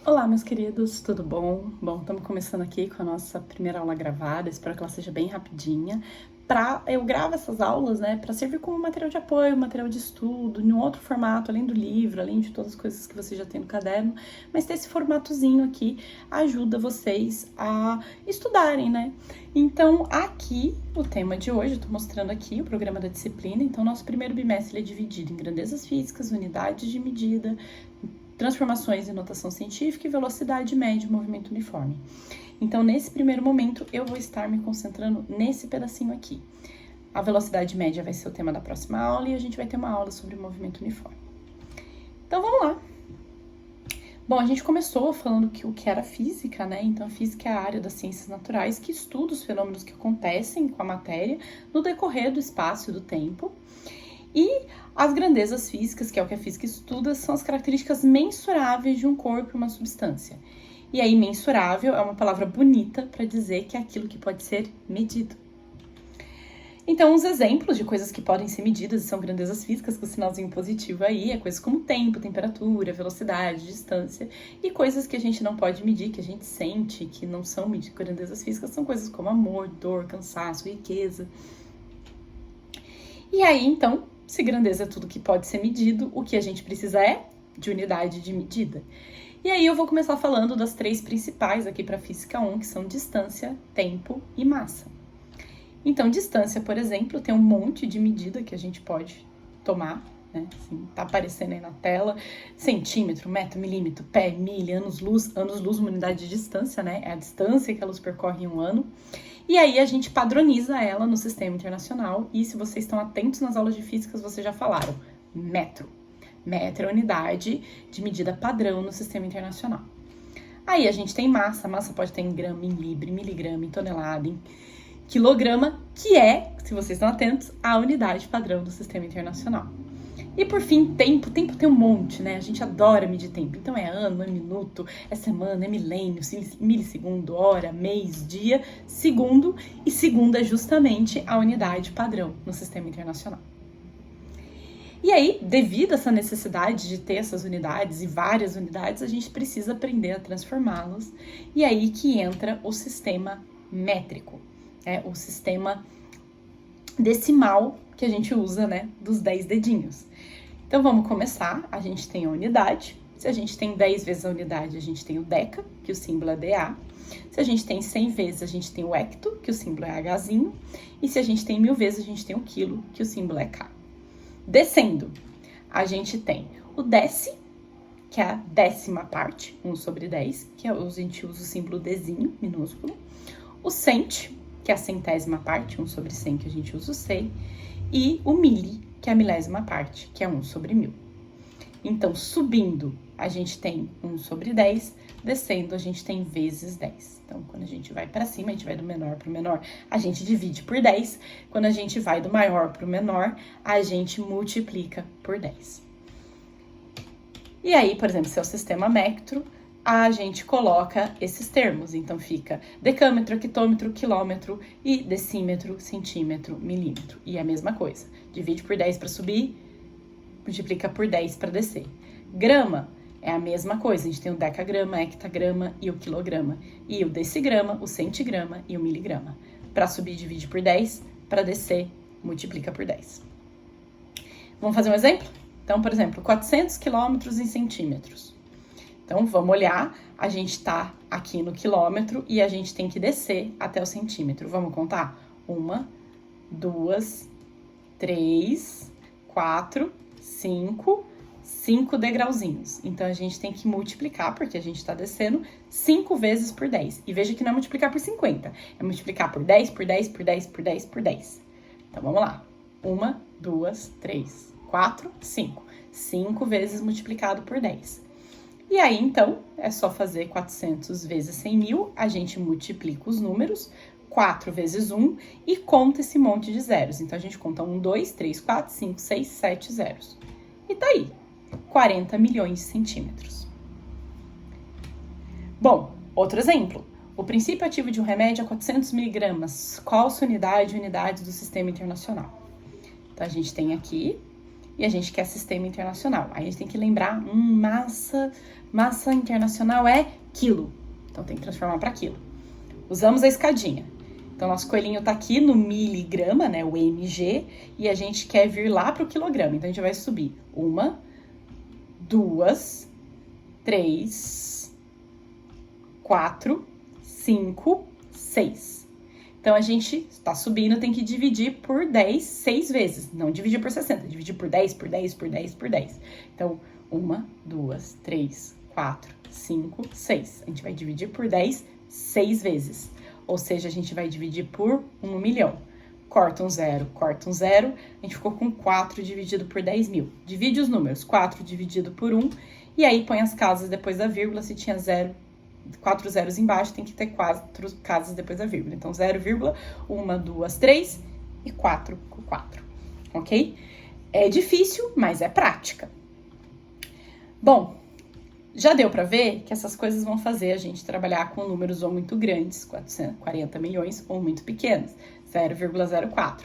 Olá, meus queridos, tudo bom? Bom, estamos começando aqui com a nossa primeira aula gravada, espero que ela seja bem rapidinha. Eu gravo essas aulas, né, para servir como material de apoio, material de estudo, em um outro formato, além do livro, além de todas as coisas que você já tem no caderno, mas ter esse formatozinho aqui ajuda vocês a estudarem, né? Então, aqui, o tema de hoje, eu tô mostrando aqui o programa da disciplina. Então, nosso primeiro bimestre ele é dividido em grandezas físicas, unidades de medida, transformações em notação científica e velocidade média e movimento uniforme. Então, nesse primeiro momento, eu vou estar me concentrando nesse pedacinho aqui. A velocidade média vai ser o tema da próxima aula e a gente vai ter uma aula sobre movimento uniforme. Então, vamos lá. Bom, a gente começou falando que o que era física, né? Então, a física é a área das ciências naturais que estuda os fenômenos que acontecem com a matéria no decorrer do espaço e do tempo. E as grandezas físicas, que é o que a física estuda, são as características mensuráveis de um corpo e uma substância. E aí, mensurável é uma palavra bonita para dizer que é aquilo que pode ser medido. Então, os exemplos de coisas que podem ser medidas são grandezas físicas, com o sinalzinho positivo aí, é coisas como tempo, temperatura, velocidade, distância, e coisas que a gente não pode medir, que a gente sente, que não são grandezas físicas, são coisas como amor, dor, cansaço, riqueza. E aí, então, se grandeza é tudo que pode ser medido, o que a gente precisa é de unidade de medida. E aí eu vou começar falando das três principais aqui para Física 1, que são distância, tempo e massa. Então, distância, por exemplo, tem um monte de medida que a gente pode tomar, né? Assim, tá aparecendo aí na tela, centímetro, metro, milímetro, pé, milha, anos-luz, uma unidade de distância, né? É a distância que a luz percorre em um ano. E aí a gente padroniza ela no sistema internacional e se vocês estão atentos nas aulas de físicas, vocês já falaram, metro. Metro é a unidade de medida padrão no sistema internacional. Aí a gente tem massa pode ter em grama, em libra, em miligrama, em tonelada, em quilograma, que é, se vocês estão atentos, a unidade padrão do sistema internacional. E por fim, tempo tem um monte, né? A gente adora medir tempo. Então é ano, é minuto, é semana, é milênio, milissegundo, hora, mês, dia, segundo. E segundo é justamente a unidade padrão no sistema internacional. E aí, devido a essa necessidade de ter essas unidades e várias unidades, a gente precisa aprender a transformá-las. E aí que entra o sistema métrico, o sistema decimal que a gente usa, né, dos 10 dedinhos. Então, vamos começar. A gente tem a unidade. Se a gente tem 10 vezes a unidade, a gente tem o deca, que o símbolo é DA. Se a gente tem 100 vezes, a gente tem o hecto, que o símbolo é Hzinho. E se a gente tem 1000 vezes, a gente tem o quilo, que o símbolo é K. Descendo, a gente tem o deci, que é a décima parte, 1 sobre 10, que a gente usa o símbolo Dzinho, minúsculo. O cent, que é a centésima parte, 1 sobre 100, que a gente usa o C. E o mili, que é a milésima parte, que é 1 sobre 1000. Então, subindo, a gente tem 1 sobre 10, descendo, a gente tem vezes 10. Então, quando a gente vai para cima, a gente vai do menor para o menor, a gente divide por 10. Quando a gente vai do maior para o menor, a gente multiplica por 10. E aí, por exemplo, se é o sistema metro, a gente coloca esses termos. Então, fica decâmetro, hectômetro, quilômetro e decímetro, centímetro, milímetro. E é a mesma coisa. Divide por 10 para subir, multiplica por 10 para descer. Grama é a mesma coisa. A gente tem o decagrama, hectagrama e o quilograma. E o decigrama, o centigrama e o miligrama. Para subir, divide por 10. Para descer, multiplica por 10. Vamos fazer um exemplo? Então, por exemplo, 400 quilômetros em centímetros. Então, vamos olhar, a gente está aqui no quilômetro e a gente tem que descer até o centímetro. Vamos contar? 1, 2, 3, 4, 5 degrauzinhos. Então, a gente tem que multiplicar, porque a gente está descendo 5 vezes por 10. E veja que não é multiplicar por 50, é multiplicar por 10, por 10, por 10, por 10, por 10. Então, vamos lá. 1, 2, 3, 4, 5. 5 vezes multiplicado por 10. E aí, então, é só fazer 400 vezes 100 mil, a gente multiplica os números, 4 vezes 1, e conta esse monte de zeros. Então, a gente conta 1, 2, 3, 4, 5, 6, 7 zeros. E tá aí, 40 milhões de centímetros. Bom, outro exemplo. O princípio ativo de um remédio é 400 miligramas. Qual sua unidade? Unidade do sistema internacional. Então, a gente tem aqui, e a gente quer sistema internacional. Aí, a gente tem que lembrar massa Massa internacional é quilo. Então tem que transformar para quilo. Usamos a escadinha. Então nosso coelhinho tá aqui no miligrama, né, o mg, e a gente quer vir lá para o quilograma. Então a gente vai subir 1, 2, 3, 4, 5, 6. Então, a gente está subindo, tem que dividir por 10, 6 vezes. Não dividir por 60, dividir por 10, por 10, por 10, por 10. Então, 1, 2, 3, 4, 5, 6. A gente vai dividir por 10, 6 vezes. Ou seja, a gente vai dividir por 1 milhão. Corta um zero, a gente ficou com 4 dividido por 10 mil. Divide os números, 4 dividido por 1, e aí põe as casas depois da vírgula. Se tinha 4 zeros embaixo, tem que ter 4 casas depois da vírgula. Então, 0, 1, 2, 3 e 4 com 4, ok? É difícil, mas é prática. Bom, já deu para ver que essas coisas vão fazer a gente trabalhar com números ou muito grandes, 440 milhões, ou muito pequenos, 0,04.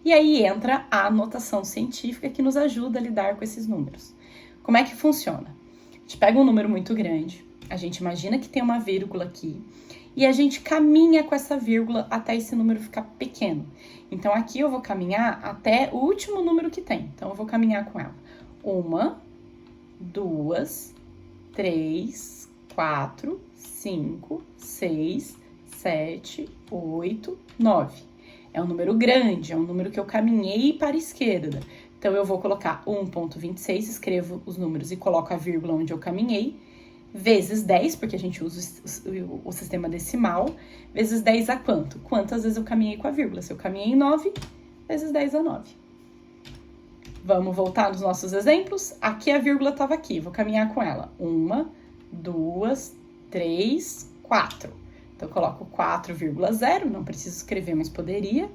E aí entra a notação científica que nos ajuda a lidar com esses números. Como é que funciona? A gente pega um número muito grande, a gente imagina que tem uma vírgula aqui, e a gente caminha com essa vírgula até esse número ficar pequeno. Então, aqui eu vou caminhar até o último número que tem. Então, eu vou caminhar com ela. 1, 2, 3, 4, 5, 6, 7, 8, 9. É um número grande, é um número que eu caminhei para a esquerda. Então, eu vou colocar 1,26, escrevo os números e coloco a vírgula onde eu caminhei, vezes 10, porque a gente usa o sistema decimal, vezes 10 a quanto? Quantas vezes eu caminhei com a vírgula? Se eu caminhei 9, vezes 10 a 9. Vamos voltar nos nossos exemplos? Aqui a vírgula estava aqui, vou caminhar com ela. 1, 2, 3, 4. Então, eu coloco 4,0, não preciso escrever, mas poderia.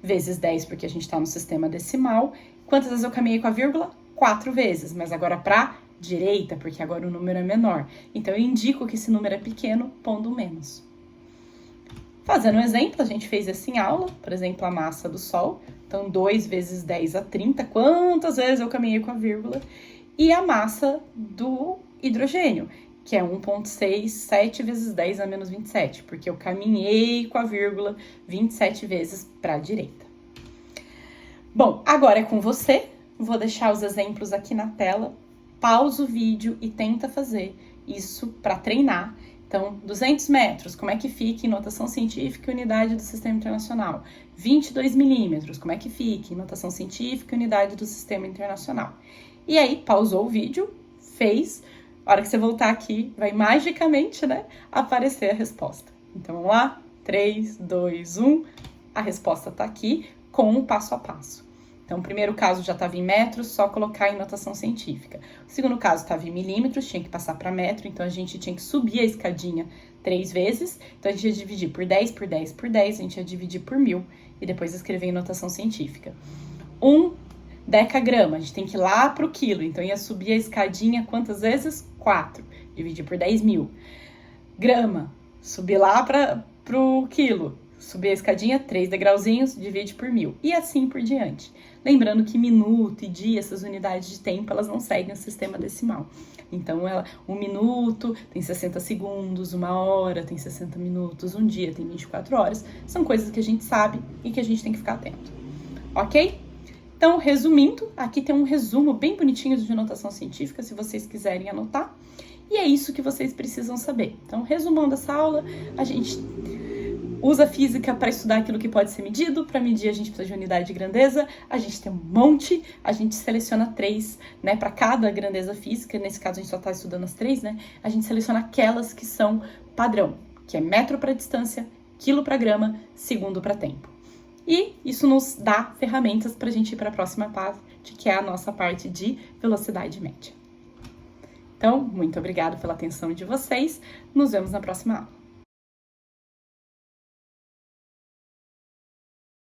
Vezes 10, porque a gente está no sistema decimal. Quantas vezes eu caminhei com a vírgula? 4 vezes, mas agora para direita, porque agora o número é menor. Então, eu indico que esse número é pequeno, pondo menos. Fazendo um exemplo, a gente fez isso em aula, por exemplo, a massa do Sol. Então, 2 vezes 10 a 30, quantas vezes eu caminhei com a vírgula? E a massa do hidrogênio, que é 1,6, 7 vezes 10 a menos 27, porque eu caminhei com a vírgula 27 vezes para a direita. Bom, agora é com você. Vou deixar os exemplos aqui na tela. Pausa o vídeo e tenta fazer isso para treinar. Então, 200 metros, como é que fica em notação científica e unidade do Sistema Internacional? 22 milímetros, como é que fica em notação científica e unidade do Sistema Internacional? E aí, pausou o vídeo, fez. A hora que você voltar aqui, vai magicamente, né, aparecer a resposta. Então, vamos lá? 3, 2, 1. A resposta está aqui com o passo a passo. Então, o primeiro caso já estava em metros, só colocar em notação científica. O segundo caso estava em milímetros, tinha que passar para metro, então a gente tinha que subir a escadinha 3 vezes. Então, a gente ia dividir por 10, por 10, por 10, a gente ia dividir por 1000 e depois escrever em notação científica. 1 decagrama, a gente tem que ir lá para o quilo, então ia subir a escadinha quantas vezes? 4, dividir por 10.000. Grama, subir lá para o quilo. Subir a escadinha, 3 degrauzinhos, divide por 1000. E assim por diante. Lembrando que minuto e dia, essas unidades de tempo, elas não seguem o sistema decimal. Então, um minuto tem 60 segundos, uma hora tem 60 minutos, um dia tem 24 horas. São coisas que a gente sabe e que a gente tem que ficar atento. Ok? Então, resumindo, aqui tem um resumo bem bonitinho de notação científica, se vocês quiserem anotar. E é isso que vocês precisam saber. Então, resumando essa aula, a gente usa a física para estudar aquilo que pode ser medido. Para medir, a gente precisa de unidade de grandeza. A gente tem um monte, a gente seleciona 3, né? Para cada grandeza física, nesse caso a gente só está estudando as 3, né? A gente seleciona aquelas que são padrão, que é metro para distância, quilo para grama, segundo para tempo. E isso nos dá ferramentas para a gente ir para a próxima parte, que é a nossa parte de velocidade média. Então, muito obrigada pela atenção de vocês. Nos vemos na próxima aula.